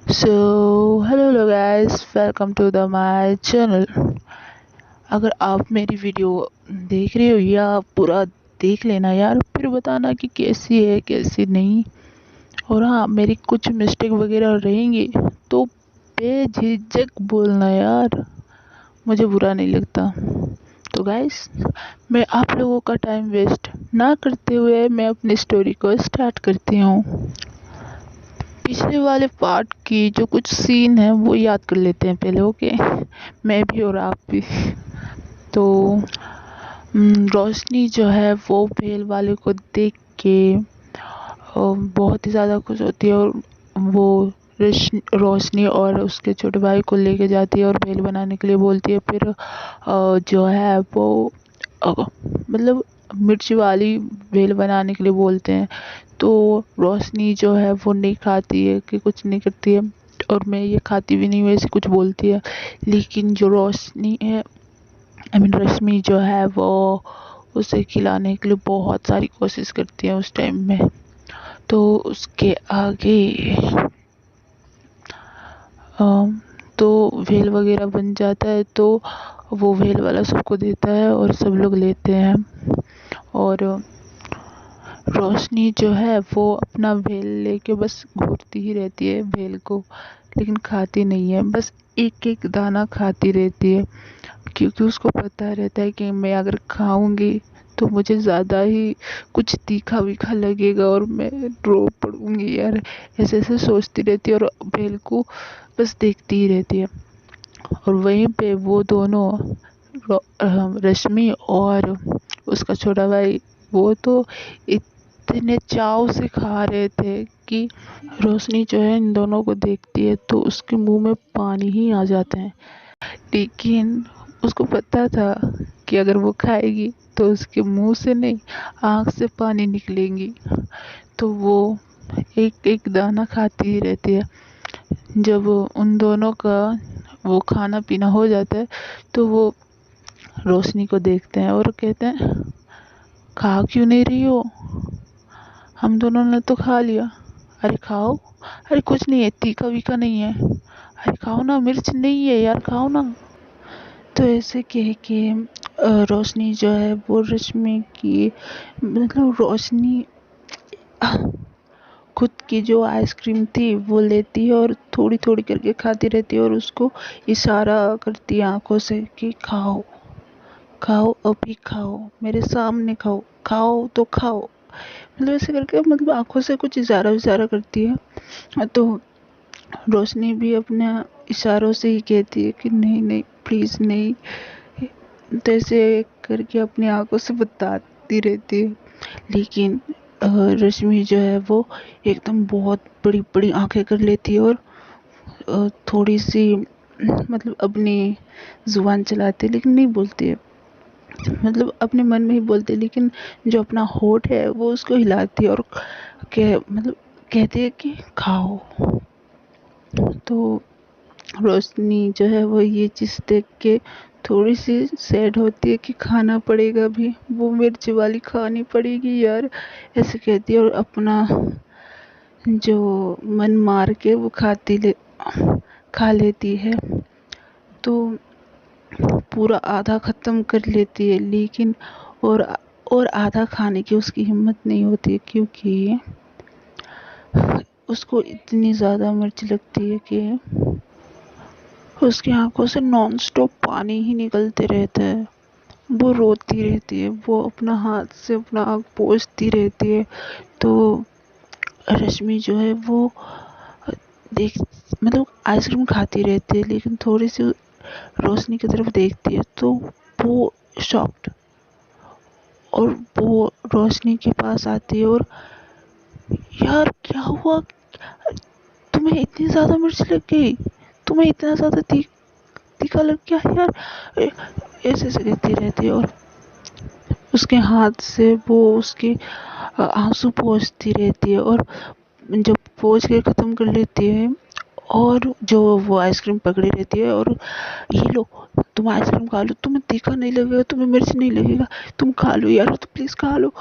So hello guys, welcome to the my channel. अगर आप मेरी वीडियो देख रहे हो या पूरा देख लेना यार, फिर बताना कि कैसी है कैसी नहीं। और हाँ, मेरी कुछ मिस्टेक वगैरह रहेंगी तो बेझिझक बोलना यार, मुझे बुरा नहीं लगता। तो गाइस, मैं आप लोगों का टाइम वेस्ट ना करते हुए मैं अपनी स्टोरी को स्टार्ट करती हूँ। पिछले वाले पार्ट की जो कुछ सीन है वो याद कर लेते हैं पहले, ओके। मैं भी और आप भी। तो रोशनी जो है वो भेल वाले को देख के बहुत ही ज़्यादा खुश होती है, और वो रोशनी और उसके छोटे भाई को लेके जाती है और भेल बनाने के लिए बोलती है। फिर जो है वो मतलब मिर्च वाली भेल बनाने के लिए बोलते हैं। तो रोशनी जो है वो नहीं खाती है कि कुछ नहीं करती है, और मैं ये खाती भी नहीं हूँ ऐसे कुछ बोलती है। लेकिन जो रोशनी है, आई मीन रश्मि जो है वो उसे खिलाने के लिए बहुत सारी कोशिश करती है उस टाइम में। तो उसके आगे अम, तो भेल वगैरह बन जाता है, तो वो भेल वाला सबको देता है और सब लोग लेते हैं। और रोशनी जो है वो अपना भेल लेके बस घूरती ही रहती है भेल को, लेकिन खाती नहीं है, बस एक एक दाना खाती रहती है। क्योंकि उसको पता रहता है कि मैं अगर खाऊंगी तो मुझे ज़्यादा ही कुछ तीखा वीखा लगेगा और मैं रो पड़ूंगी यार। ऐसे ऐसे सोचती रहती है और भेल को बस देखती ही रहती है। और वहीं पे वो दोनों रश्मि और उसका छोटा भाई, वो तो इतने चाव से खा रहे थे कि रोशनी जो है इन दोनों को देखती है तो उसके मुंह में पानी ही आ जाते हैं। लेकिन उसको पता था कि अगर वो खाएगी तो उसके मुंह से नहीं, आँख से पानी निकलेंगी। तो वो एक एक दाना खाती ही रहती है। जब उन दोनों का वो खाना पीना हो जाता है तो वो रोशनी को देखते हैं और कहते हैं, खा क्यों नहीं रही हो? हम दोनों ने तो खा लिया। अरे खाओ। अरे कुछ नहीं है, तीखा वीखा नहीं है। अरे खाओ ना, मिर्च नहीं है यार, खाओ ना। तो ऐसे कह के रोशनी जो है वो रश्मि की, मतलब रोशनी खुद की जो आइसक्रीम थी वो लेती है और थोड़ी थोड़ी करके खाती रहती है, और उसको इशारा करती है आंखों से कि खाओ, खाओ अभी खाओ, मेरे सामने खाओ, खाओ तो खाओ। मतलब ऐसे करके, मतलब आंखों से कुछ इशारा इशारा करती है। तो रोशनी भी अपने इशारों से ही कहती है कि नहीं नहीं प्लीज़ नहीं। तो ऐसे करके अपनी आंखों से बताती रहती है। लेकिन रश्मि जो है वो एकदम बहुत बड़ी बड़ी आंखें कर लेती है, और थोड़ी सी मतलब अपनी जुबान चलाती है लेकिन नहीं बोलती है। मतलब अपने मन में ही बोलती है, लेकिन जो अपना होठ है वो उसको हिलाती है और मतलब कहती है कि खाओ। तो रोशनी जो है वो ये चीज़ देख के थोड़ी सी सैड होती है कि खाना पड़ेगा भी, वो मिर्च वाली खानी पड़ेगी यार, ऐसे कहती है। और अपना जो मन मार के वो खा लेती है। तो पूरा आधा ख़त्म कर लेती है, लेकिन और और आधा खाने की उसकी हिम्मत नहीं होती, क्योंकि उसको इतनी ज़्यादा मिर्च लगती है कि उसकी आंखों से नॉन स्टॉप पानी ही निकलते रहता है। वो रोती रहती है, वो अपना हाथ से अपना आँख पोंछती रहती है। तो रश्मि जो है वो देख मतलब आइसक्रीम खाती रहती है, लेकिन थोड़ी सी रोशनी की तरफ देखती है तो वो शॉक्ड, और वो रोशनी के पास आती है और, यार क्या हुआ, तुम्हें इतनी ज़्यादा मिर्च लग गई, तुम्हें इतना ज़्यादा तीखा लग गया यार, ऐसे ऐसे कहती रहती है। और उसके हाथ से वो उसके आंसू पोंछती रहती है, और जब पोंछ के ख़त्म कर लेती है और जो वो आइसक्रीम पकड़ी रहती है और ये लो तुम आइसक्रीम खा लो, तुम्हें तीखा नहीं लगेगा, तुम्हें मिर्च नहीं लगेगा, तुम खा लो यार, तो प्लीज़ खा लो।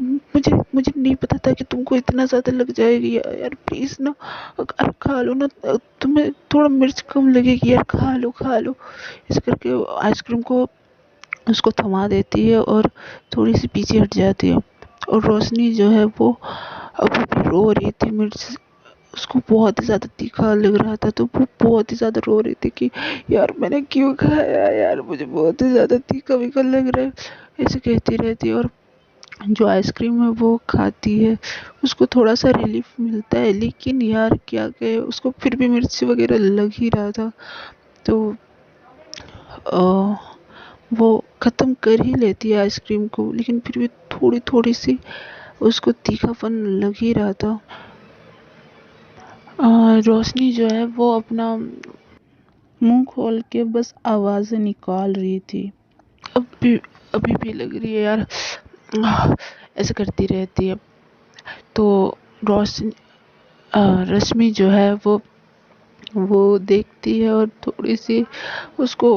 मुझे मुझे नहीं पता था कि तुमको इतना ज़्यादा लग जाएगी यार, यार प्लीज़ ना, अरे खा लो ना, तुम्हें थोड़ा मिर्च कम लगेगी यार, खा लो। इस करके आइसक्रीम को उसको थमा देती है और थोड़ी सी पीछे हट जाती है। और रोशनी जो है वो अभी भी रो रही थी, मिर्च उसको बहुत ही ज़्यादा तीखा लग रहा था, तो वो बहुत ही ज़्यादा रो रही थी कि यार मैंने क्यों खाया यार, मुझे बहुत ही ज़्यादा तीखा वीखा लग रहा है, ऐसे कहती रहती है। और जो आइसक्रीम है वो खाती है, उसको थोड़ा सा रिलीफ मिलता है, लेकिन यार क्या कहे, उसको फिर भी मिर्च वगैरह लग ही रहा था। तो अ, वो ख़त्म कर ही लेती है आइसक्रीम को, लेकिन फिर भी थोड़ी थोड़ी सी उसको तीखापन लग ही रहा था। रोशनी जो है वो अपना मुंह खोल के बस आवाज़ें निकाल रही थी। अब भी अभी भी लग रही है यार, ऐसे करती रहती है। तो रोशनी रश्मि जो है वो देखती है और थोड़ी सी उसको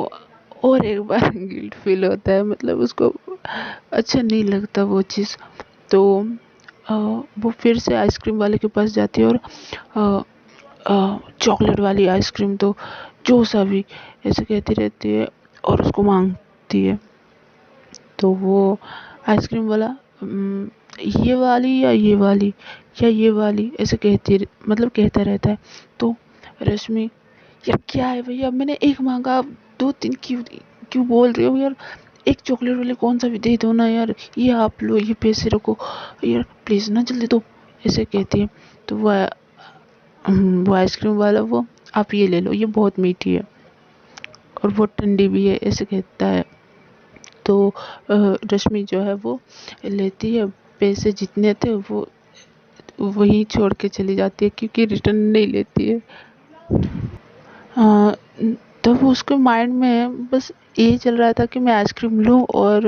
और एक बार गिल्ट फील होता है, मतलब उसको अच्छा नहीं लगता वो चीज़। तो वो फिर से आइसक्रीम वाले के पास जाती है और चॉकलेट वाली आइसक्रीम दो, जो सा भी, ऐसे कहती रहती है और उसको मांगती है। तो वो आइसक्रीम वाला ये वाली या ये वाली या ये वाली, ऐसे मतलब कहता रहता है। तो रश्मि, यार क्या है भैया, मैंने एक मांगा, आप दो तीन क्यों क्यों बोल रहे हो यार, एक चॉकलेट वाले कौन सा भी दे दो ना यार, ये आप लो, ये पैसे रखो यार, प्लीज़ ना जल्दी दो, ऐसे कहती है। तो वो आइसक्रीम वाला वो, आप ये ले लो, ये बहुत मीठी है और वो ठंडी भी है, ऐसे कहता है। तो रश्मि जो है वो लेती है, पैसे जितने थे वो वहीं छोड़ के चली जाती है, क्योंकि रिटर्न नहीं लेती है। अ, तब उसके माइंड में बस यही चल रहा था कि मैं आइसक्रीम लूँ और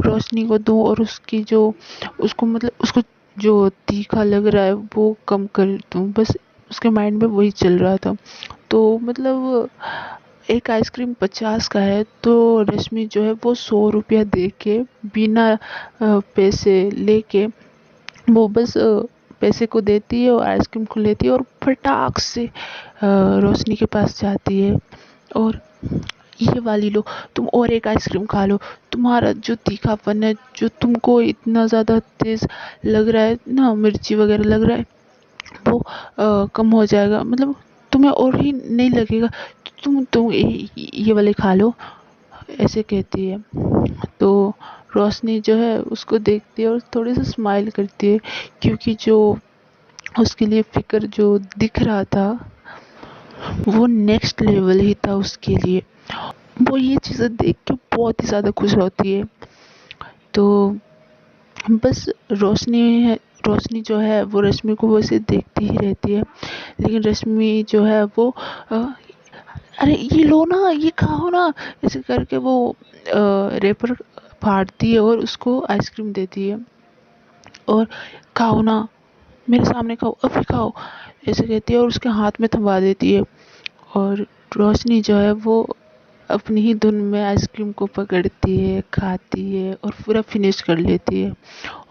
रोशनी को दूँ और उसकी जो उसको मतलब उसको जो तीखा लग रहा है वो कम कर दूँ, बस उसके माइंड में वही चल रहा था। तो मतलब एक आइसक्रीम 50 का है, तो रश्मि जो है वो 100 रुपया दे के बिना पैसे लेके वो बस पैसे को देती है और आइसक्रीम को लेती है और फटाक से रोशनी के पास जाती है और ये वाली लो, तुम और एक आइसक्रीम खा लो, तुम्हारा जो तीखापन है, जो तुमको इतना ज़्यादा तेज़ लग रहा है ना, मिर्ची वगैरह लग रहा है, वो कम हो जाएगा, मतलब तुम्हें और ही नहीं लगेगा, तो तुम ये वाले खा लो, ऐसे कहती है। तो रोशनी जो है उसको देखती है और थोड़ी सी स्माइल करती है, क्योंकि जो उसके लिए फिक्र जो दिख रहा था वो नेक्स्ट लेवल ही था उसके लिए। वो ये चीज़ें देख के बहुत ही ज़्यादा खुश होती है। तो बस रोशनी जो है वो रश्मि को वैसे देखती ही रहती है, लेकिन रश्मि जो है वो अरे ये लो ना, ये खाओ ना, ऐसे करके वो रेपर फाड़ती है और उसको आइसक्रीम देती है और खाओ ना, मेरे सामने खाओ, अभी खाओ, ऐसे कहती है और उसके हाथ में थमा देती है। और रोशनी जो है वो अपनी ही धुन में आइसक्रीम को पकड़ती है, खाती है और पूरा फिनिश कर लेती है।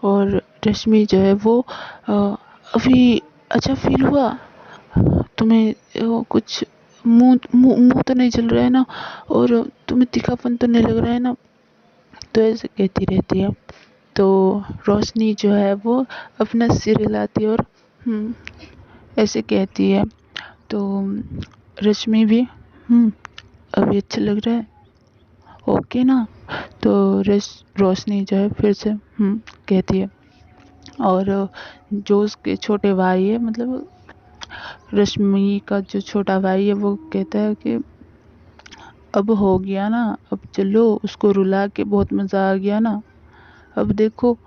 और रश्मि जो है वो अभी अच्छा फील हुआ तुम्हें, कुछ मुंह मुंह मुंह तो नहीं जल रहा है ना, और तुम्हें तीखापन तो नहीं लग रहा है ना, तो ऐसे कहती रहती है। तो रोशनी जो है वो अपना सिर हिलाती है और ऐसे कहती है। तो रश्मि भी अभी अच्छा लग रहा है, ओके ना। तो रोशनी जो है फिर से कहती है। और जो उसके छोटे भाई है, मतलब रश्मि का जो छोटा भाई है, वो कहता है कि अब हो गया ना, अब चलो, उसको रुला के बहुत मज़ा आ गया ना, अब देखो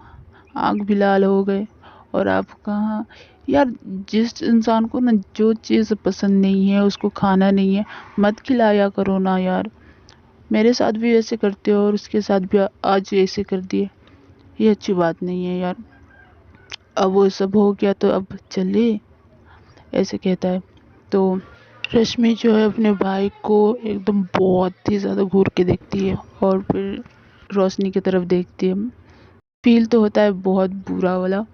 आँख भी लाल हो गए, और आप कहाँ यार, जिस इंसान को ना जो चीज़ पसंद नहीं है उसको खाना नहीं है, मत खिलाया करो ना यार, मेरे साथ भी ऐसे करते हो और उसके साथ भी आज ऐसे कर दिए, ये अच्छी बात नहीं है यार, अब वो सब हो गया तो अब चले, ऐसे कहता है। तो रश्मि जो है अपने भाई को एकदम बहुत ही ज़्यादा घूर के देखती है और फिर रोशनी की तरफ देखती है। फील तो होता है बहुत बुरा वाला,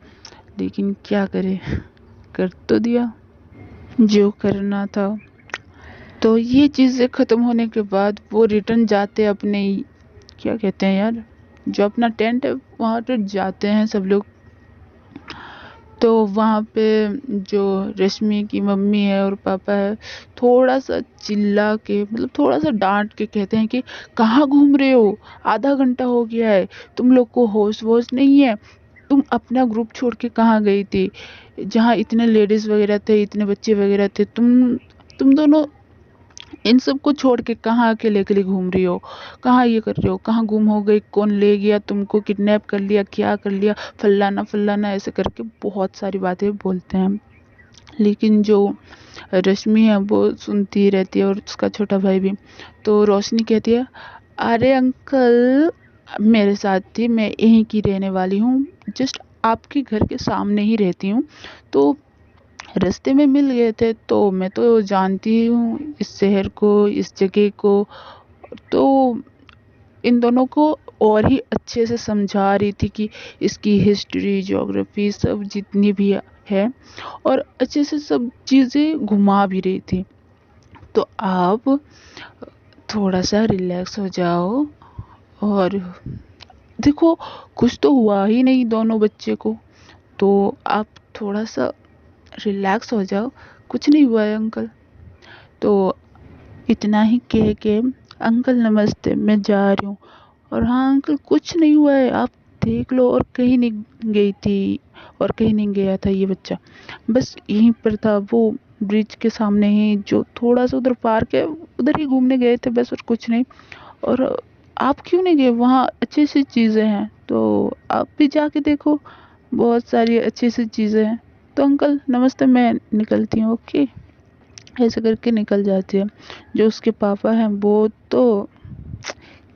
लेकिन क्या करे, कर तो दिया जो करना था। तो ये चीज़ें ख़त्म होने के बाद वो रिटर्न जाते अपने, क्या कहते हैं यार, जो अपना टेंट है वहाँ पर जाते हैं सब लोग। तो वहाँ पे जो रश्मि की मम्मी है और पापा है, थोड़ा सा चिल्ला के, मतलब थोड़ा सा डांट के कहते हैं कि कहाँ घूम रहे हो, आधा घंटा हो गया है, तुम लोग को होश वोश नहीं है, तुम अपना ग्रुप छोड़ के कहाँ गई थी, जहाँ इतने लेडीज़ वगैरह थे, इतने बच्चे वगैरह थे, तुम दोनों इन सब को छोड़ के कहाँ अकेले अकेले घूम रही हो, कहाँ ये कर रहे हो, कहाँ गुम हो गई, कौन ले गया तुमको, किडनैप कर लिया, क्या कर लिया, फलाना फलाना, ऐसे करके बहुत सारी बातें बोलते हैं। लेकिन जो रश्मि है वो सुनती ही रहती है और उसका छोटा भाई भी। तो रोशनी कहती है, अरे अंकल मेरे साथ थी, मैं यहीं की रहने वाली हूँ, जस्ट आपके घर के सामने ही रहती हूँ, तो रास्ते में मिल गए थे, तो मैं तो जानती हूँ इस शहर को, इस जगह को, तो इन दोनों को और ही अच्छे से समझा रही थी कि इसकी हिस्ट्री, ज्योग्राफी सब जितनी भी है, और अच्छे से सब चीज़ें घुमा भी रही थी। तो आप थोड़ा सा रिलैक्स हो जाओ और देखो, कुछ तो हुआ ही नहीं दोनों बच्चे को, तो आप थोड़ा सा रिलैक्स हो जाओ, कुछ नहीं हुआ है अंकल। तो इतना ही कह के, अंकल नमस्ते, मैं जा रही हूँ, और हाँ अंकल कुछ नहीं हुआ है, आप देख लो, और कहीं नहीं गई थी और कहीं नहीं गया था ये बच्चा, बस यहीं पर था, वो ब्रिज के सामने ही जो थोड़ा सा उधर पार्क है उधर ही घूमने गए थे बस, और कुछ नहीं। और आप क्यों नहीं गए, वहाँ अच्छी सी चीज़ें हैं, तो आप भी जाके देखो, बहुत सारी अच्छी सी चीज़ें हैं। तो अंकल नमस्ते, मैं निकलती हूँ, ओके, ऐसे करके निकल जाती है। जो उसके पापा हैं वो तो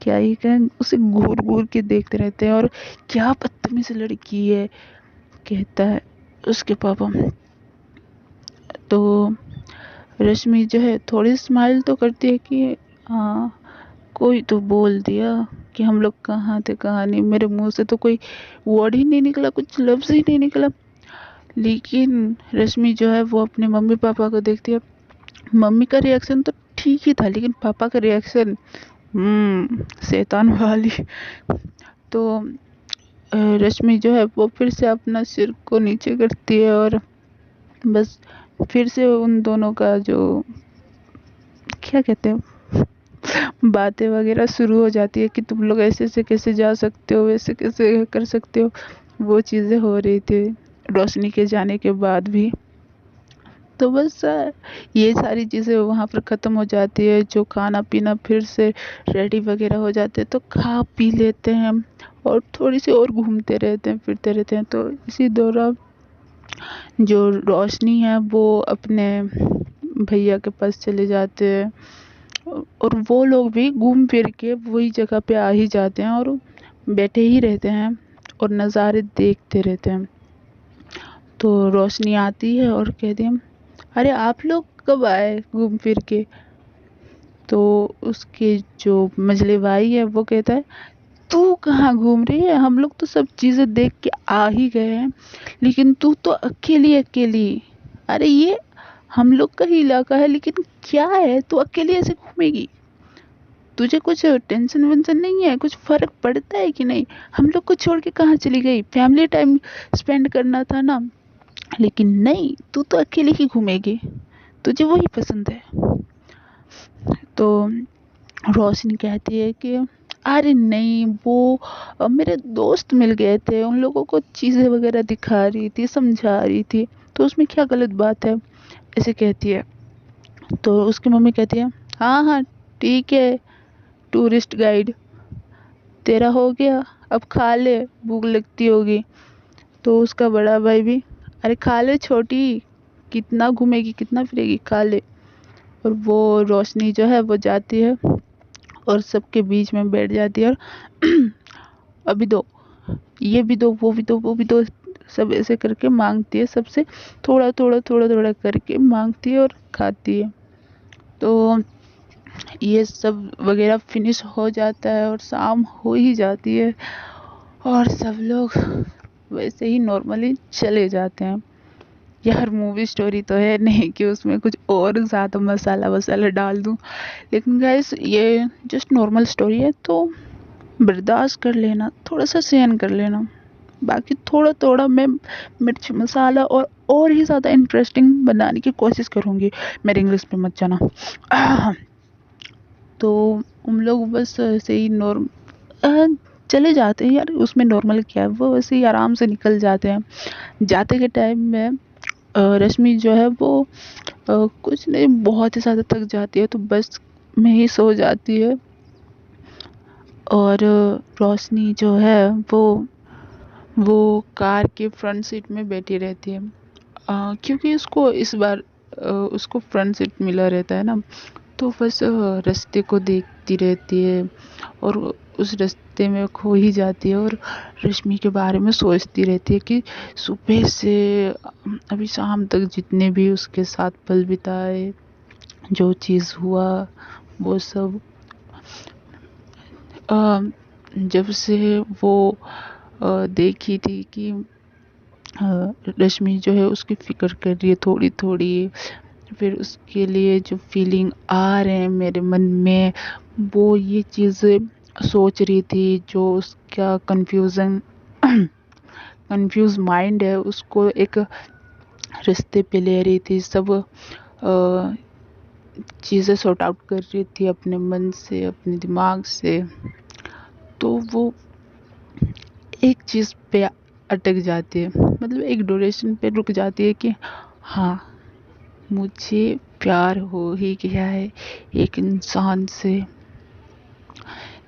क्या ही कहें, उसे घूर घूर के देखते रहते हैं, और क्या बदतमीज लड़की है, कहता है उसके पापा। तो रश्मि जो है थोड़ी स्माइल तो करती है कि हाँ, कोई तो बोल दिया कि हम लोग कहाँ थे कहाँ नहीं, मेरे मुंह से तो कोई वर्ड ही नहीं निकला, कुछ लफ्ज़ ही नहीं निकला। लेकिन रश्मि जो है वो अपने मम्मी पापा को देखती है, मम्मी का रिएक्शन तो ठीक ही था, लेकिन पापा का रिएक्शन शैतान वाली। तो रश्मि जो है वो फिर से अपना सिर को नीचे करती है, और बस फिर से उन दोनों का जो, क्या कहते हैं, बातें वगैरह शुरू हो जाती है कि तुम लोग ऐसे से कैसे जा सकते हो, वैसे कैसे कर सकते हो, वो चीज़ें हो रही थी रोशनी के जाने के बाद भी। तो बस ये सारी चीज़ें वहाँ पर ख़त्म हो जाती है, जो खाना पीना फिर से रेडी वगैरह हो जाते हैं, तो खा पी लेते हैं और थोड़ी सी और घूमते रहते हैं, फिरते रहते हैं। तो इसी दौरान जो रोशनी है वो अपने भैया के पास चले जाते हैं, और वो लोग भी घूम फिर के वही जगह पे आ ही जाते हैं और बैठे ही रहते हैं और नज़ारे देखते रहते हैं। तो रोशनी आती है और कहती है, अरे आप लोग कब आए घूम फिर के। तो उसके जो मझले भाई है वो कहता है, तू कहाँ घूम रही है, हम लोग तो सब चीज़ें देख के आ ही गए हैं, लेकिन तू तो अकेली अकेली, अरे ये हम लोग का ही इलाका है, लेकिन क्या है तू अकेली ऐसे घूमेगी, तुझे कुछ टेंशन वेंशन नहीं है, कुछ फर्क पड़ता है कि नहीं, हम लोग को छोड़ के कहाँ चली गई, फैमिली टाइम स्पेंड करना था ना, लेकिन नहीं, तू तो अकेले ही घूमेगी, तुझे वही पसंद है। तो रोशनी कहती है कि अरे नहीं, वो मेरे दोस्त मिल गए थे, उन लोगों को चीज़ें वगैरह दिखा रही थी, समझा रही थी, तो उसमें क्या गलत बात है, ऐसे कहती है। तो उसकी मम्मी कहती है, हाँ हाँ ठीक है, टूरिस्ट गाइड तेरा हो गया, अब खा ले, भूख लगती होगी। तो उसका बड़ा भाई भी, अरे खा ले छोटी, कितना घूमेगी, कितना फिरेगी, खा ले। और वो रोशनी जो है वो जाती है और सबके बीच में बैठ जाती है, और अभी दो, ये भी दो, वो भी दो, वो भी दो, सब ऐसे करके मांगती है, सबसे थोड़ा थोड़ा थोड़ा थोड़ा करके मांगती है और खाती है। तो ये सब वगैरह फिनिश हो जाता है और शाम हो ही जाती है और सब लोग वैसे ही नॉर्मली चले जाते हैं। यार मूवी स्टोरी तो है नहीं कि उसमें कुछ और ज़्यादा मसाला वसाला डाल दूँ, लेकिन गाइस ये जस्ट नॉर्मल स्टोरी है, तो बर्दाश्त कर लेना, थोड़ा सा सहन कर लेना। बाकी थोड़ा थोड़ा मैं मिर्च मसाला और ही ज़्यादा इंटरेस्टिंग बनाने की कोशिश करूँगी। मेरे इंग्लिश पे मत जाना। तो हम लोग बस ऐसे ही चले जाते हैं यार, उसमें नॉर्मल क्या है, वो वैसे ही आराम से निकल जाते हैं। जाते के टाइम में रश्मि जो है वो कुछ नहीं, बहुत ही ज़्यादा थक जाती है तो बस में ही सो जाती है। और रोशनी जो है वो कार के फ्रंट सीट में बैठी रहती है, क्योंकि उसको इस बार उसको फ्रंट सीट मिला रहता है ना, तो बस रास्ते को देखती रहती है और उस रास्ते में खो ही जाती है और रश्मि के बारे में सोचती रहती है कि सुबह से अभी शाम तक जितने भी उसके साथ पल बिताए, जो चीज़ हुआ वो सब, जब से वो देखी थी कि रश्मि जो है उसकी फ़िक्र कर रही है थोड़ी थोड़ी, फिर उसके लिए जो फीलिंग आ रहे हैं मेरे मन में, वो ये चीज़ें सोच रही थी, जो उसका कंफ्यूज माइंड है उसको एक रिश्ते पे ले रही थी, सब चीज़ें सॉर्ट आउट कर रही थी अपने मन से, अपने दिमाग से। तो वो एक चीज़ पे अटक जाती है, मतलब एक ड्यूरेशन पे रुक जाती है कि हाँ, मुझे प्यार हो ही गया है एक इंसान से।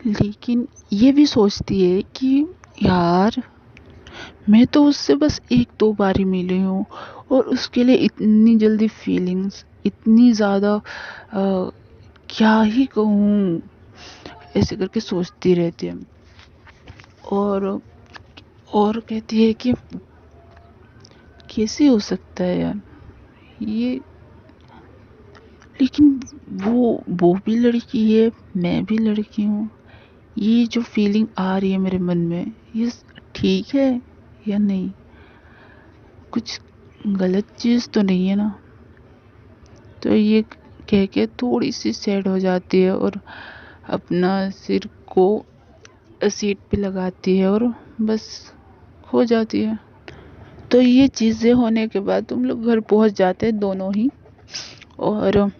लेकिन ये भी सोचती है कि यार, मैं तो उससे बस एक दो बार ही मिली हूँ और उसके लिए इतनी जल्दी फीलिंग्स, इतनी ज़्यादा क्या ही कहूँ, ऐसे करके सोचती रहती है। और कहती है कि कैसे हो सकता है यार ये, लेकिन वो भी लड़की है, मैं भी लड़की हूँ, ये जो फीलिंग आ रही है मेरे मन में, ये ठीक है या नहीं, कुछ गलत चीज़ तो नहीं है ना। तो ये कह के थोड़ी सी सैड हो जाती है और अपना सिर को सीट पे लगाती है और बस खो जाती है। तो ये चीज़ें होने के बाद तुम लोग घर पहुंच जाते हैं दोनों ही, और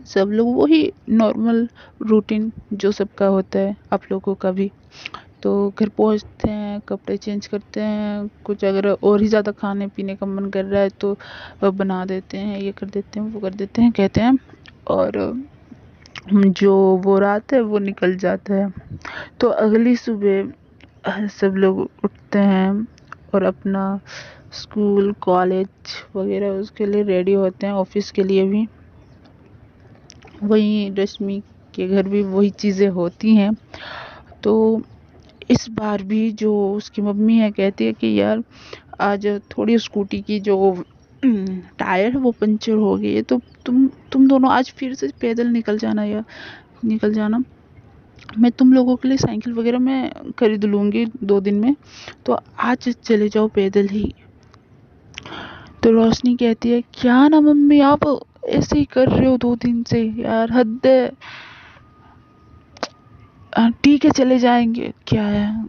सब लोग वही नॉर्मल रूटीन जो सबका होता है, आप लोगों का भी। तो घर पहुंचते हैं, कपड़े चेंज करते हैं, कुछ अगर और ही ज़्यादा खाने पीने का मन कर रहा है तो बना देते हैं, ये कर देते हैं, वो कर देते हैं, कहते हैं। और जो वो रात है वो निकल जाता है। तो अगली सुबह सब लोग उठते हैं और अपना स्कूल कॉलेज वगैरह उसके लिए रेडी होते हैं, ऑफिस के लिए भी। वहीं रश्मि के घर भी वही चीज़ें होती हैं। तो इस बार भी जो उसकी मम्मी है कहती है कि यार, आज थोड़ी स्कूटी की जो टायर है वो पंचर हो गई है, तो तुम दोनों आज फिर से पैदल निकल जाना, या निकल जाना, मैं तुम लोगों के लिए साइकिल वगैरह मैं खरीद लूँगी 2 दिन में, तो आज चले जाओ पैदल ही। तो रोशनी कहती है क्या ना मम्मी, आप ऐसे ही कर रहे हो 2 दिन से, यार हद है। ठीक है चले जाएंगे, क्या है,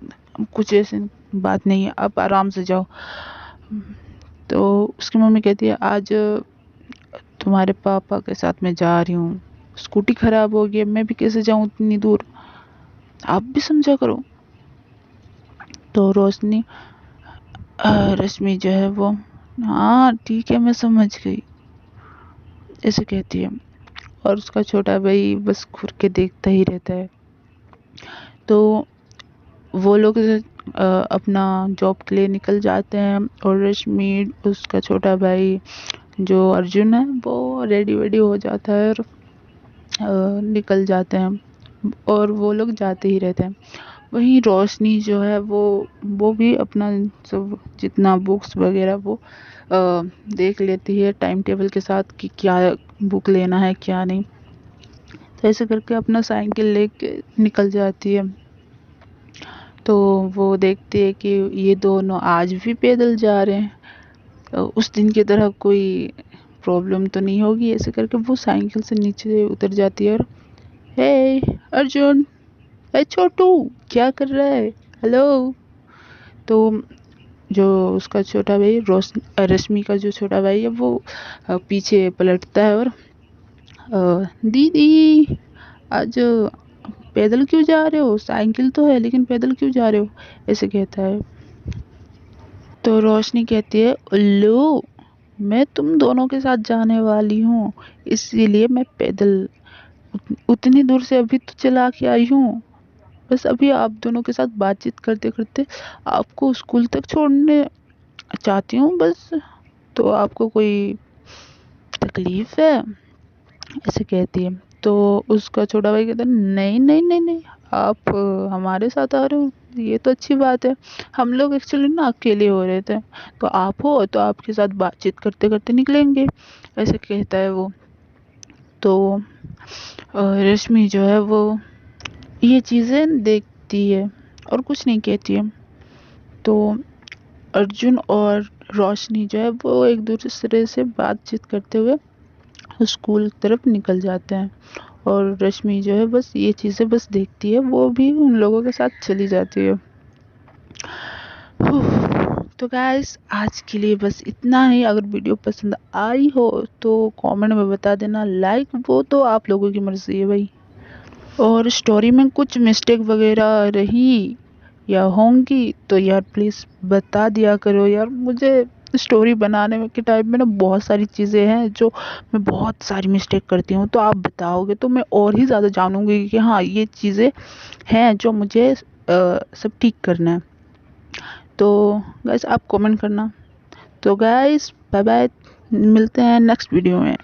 कुछ ऐसी बात नहीं है, आप आराम से जाओ। तो उसकी मम्मी कहती है आज तुम्हारे पापा के साथ मैं जा रही हूँ, स्कूटी खराब हो गई है, मैं भी कैसे जाऊँ इतनी दूर, आप भी समझा करो। तो रोशनी रश्मि जो है वो, हाँ ठीक है मैं समझ गई, ऐसे कहती है। और उसका छोटा भाई बस घूर के देखता ही रहता है। तो वो लोग अपना जॉब के लिए निकल जाते हैं और रश्मि, उसका छोटा भाई जो अर्जुन है, वो रेडी वेडी हो जाता है और निकल जाते हैं, और वो लोग जाते ही रहते हैं। वहीं रोशनी जो है वो भी अपना सब जितना बुक्स वगैरह वो देख लेती है टाइम टेबल के साथ कि क्या बुक लेना है क्या नहीं। तो ऐसे करके अपना साइकिल लेके निकल जाती है। तो वो देखती है कि ये दोनों आज भी पैदल जा रहे हैं, उस दिन की तरह कोई प्रॉब्लम तो नहीं होगी। ऐसे करके वो साइकिल से नीचे उतर जाती है और हे अर्जुन, हे छोटू, क्या कर रहा है, हेलो। तो जो उसका छोटा भाई रश्मि का जो छोटा भाई है वो पीछे पलटता है और दीदी आज पैदल क्यों जा रहे हो, साइकिल तो है लेकिन पैदल क्यों जा रहे हो, ऐसे कहता है। तो रोशनी कहती है उल्लू, मैं तुम दोनों के साथ जाने वाली हूँ, इसीलिए मैं पैदल उतनी दूर से अभी तो चला के आई हूँ। बस अभी आप दोनों के साथ बातचीत करते करते आपको स्कूल तक छोड़ने चाहती हूँ बस। तो आपको कोई तकलीफ है, ऐसे कहती है। तो उसका छोटा भाई कहता है नहीं नहीं नहीं नहीं, आप हमारे साथ आ रहे हो, ये तो अच्छी बात है। हम लोग एक्चुअली ना अकेले हो रहे थे, तो आप हो तो आपके साथ बातचीत करते करते निकलेंगे, ऐसे कहता है वो। तो रश्मि जो है वो ये चीज़ें देखती है और कुछ नहीं कहती है। तो अर्जुन और रोशनी जो है वो एक दूसरे से बातचीत करते हुए स्कूल की तरफ निकल जाते हैं और रश्मि जो है बस ये चीज़ें बस देखती है, वो भी उन लोगों के साथ चली जाती है। तो गाइस आज के लिए बस इतना ही। अगर वीडियो पसंद आई हो तो कमेंट में बता देना, लाइक वो तो आप लोगों की मर्जी है भाई। और स्टोरी में कुछ मिस्टेक वगैरह रही या होंगी तो यार प्लीज़ बता दिया करो यार। मुझे स्टोरी बनाने में के टाइम में ना बहुत सारी चीज़ें हैं जो मैं बहुत सारी मिस्टेक करती हूँ, तो आप बताओगे तो मैं और ही ज़्यादा जानूँगी कि हाँ ये चीज़ें हैं जो मुझे सब ठीक करना है। तो गाइस आप कमेंट करना। तो गाइस बाय बाय, मिलते हैं नेक्स्ट वीडियो में।